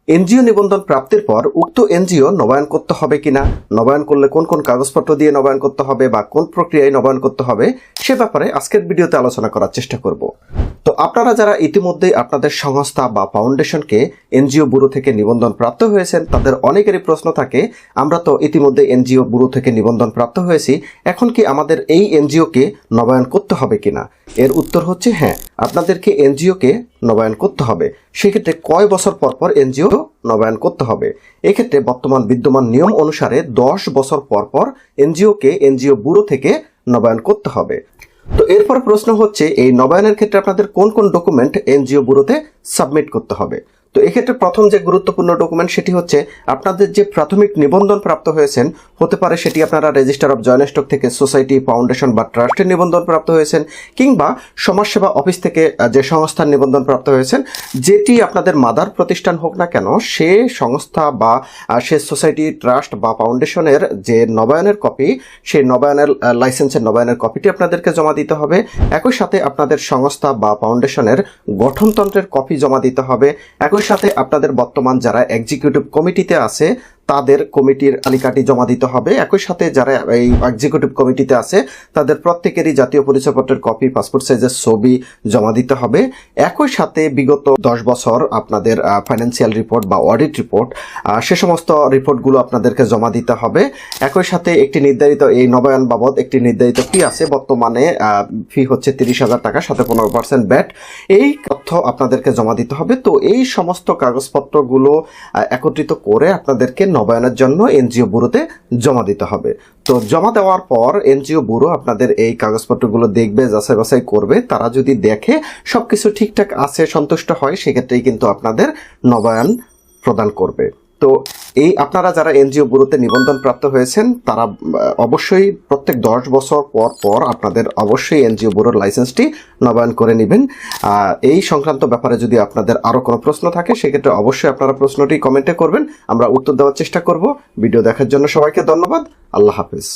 NGO নিবন্ধন প্রাপ্তির পর উক্ত এনজিও নবায়ন করতে হবে কিনা, নবায়ন করলে কোন কোন কাগজপত্র দিয়ে নবায়ন করতে হবে বা কোন প্রক্রিয়ায় নবায়ন করতে হবে সে ব্যাপারে আজকের ভিডিওতে আলোচনা করার চেষ্টা করব। তো আপনারা যারা ইতিমধ্যেই আপনাদের সংস্থা বা ফাউন্ডেশনকে এনজিও ব্যুরো থেকে নিবন্ধন প্রাপ্ত হয়েছেন, তাদের অনেকেরই প্রশ্ন থাকে, আমরা তো ইতিমধ্যে এনজিও ব্যুরো থেকে নিবন্ধন প্রাপ্ত হয়েছি, এখন কি আমাদের এই এনজিওকে নবায়ন করতে হবে কিনা? এর উত্তর হচ্ছে হ্যাঁ, আপনাদেরকে এনজিওকে নবায়ন করতে হবে। সেক্ষেত্রে কয় বছর পর পর এনজিও নবায়ন করতে হবে? এক্ষেত্রে বর্তমান বিদ্যমান নিয়ম অনুসারে 10 বছর পর পর এনজিওকে এনজিও ব্যুরো থেকে নবায়ন করতে হবে। তো এরপর প্রশ্ন হচ্ছে, এই নবায়নের ক্ষেত্রে আপনাদের কোন কোন ডকুমেন্ট এনজিও ব্যুরোতে সাবমিট করতে হবে? তো এক্ষেত্রে প্রথম যে গুরুত্বপূর্ণ ডকুমেন্ট সেটি হচ্ছে আপনাদের যে প্রাথমিক নিবন্ধন প্রাপ্ত হয়েছেন, হতে পারে সেটি আপনারা রেজিস্টার অফ জয়েন্ট স্টক থেকে সোসাইটি, ফাউন্ডেশন বা ট্রাস্টের নিবন্ধন প্রাপ্ত হয়েছেন, কিংবা সমাজসেবা অফিস থেকে যে সংস্থার নিবন্ধন প্রাপ্ত হয়েছেন, যেটি আপনাদের মাদার প্রতিষ্ঠান হোক না কেন, সে সংস্থা বা সে সোসাইটি, ট্রাস্ট বা ফাউন্ডেশনের যে নবায়নের কপি, সেই নবায়নের লাইসেন্সের নবায়নের কপিটি আপনাদেরকে জমা দিতে হবে। একই সাথে আপনাদের সংস্থা বা ফাউন্ডেশনের গঠনতন্ত্রের কপি জমা দিতে হবে। একই সাথে আপনাদের বর্তমান যারা এক্সিকিউটিভ কমিটিতে আছে তাদের কমিটির তালিকাটি জমা দিতে হবে। একই সাথে যারা এই এক্সিকিউটিভ কমিটিতে আছে তাদের প্রত্যেকেরই জাতীয় পরিচয়পত্রের কপি, পাসপোর্ট সাইজের ছবি জমা দিতে হবে। একই সাথে বিগত 10 বছর আপনাদের ফাইন্যান্সিয়াল রিপোর্ট বা অডিট রিপোর্ট, সে সমস্ত রিপোর্টগুলো আপনাদেরকে জমা দিতে হবে। একই সাথে একটি নির্ধারিত, এই নবায়ন বাবদ একটি নির্ধারিত ফি আছে, বর্তমানে ফি হচ্ছে 30,000 টাকা, সাথে 15% ব্যাট। এই তথ্য আপনাদেরকে জমা দিতে হবে। তো এই সমস্ত কাগজপত্রগুলো একত্রিত করে আপনাদেরকে নবায়নের জন্য এনজিও ব্যুরোতে জমা দিতে হবে। তো জমা দেওয়ার পর এনজিও ব্যুরো আপনাদের এই কাগজপত্রগুলো দেখবে, যাচাই বাছাই করবে। তারা যদি দেখে সবকিছু ঠিকঠাক আছে, সন্তুষ্ট হয়, সেক্ষেত্রেই কিন্তু আপনাদের নবায়ন প্রদান করবে। তো এই আপনারা যারা এনজিও ব্যুরোতে নিবন্ধন প্রাপ্ত হয়েছেন তারা অবশ্যই প্রত্যেক 10 বছর পর পর আপনাদের অবশ্যই এনজিও ব্যুরোর লাইসেন্সটি নবায়ন করে নেবেন। এই সংক্রান্ত ব্যাপারে যদি আপনাদের আরও কোনো প্রশ্ন থাকে সেক্ষেত্রে অবশ্যই আপনারা প্রশ্নটি কমেন্টে করবেন, আমরা উত্তর দেওয়ার চেষ্টা করব। ভিডিও দেখার জন্য সবাইকে ধন্যবাদ। আল্লাহ হাফেজ।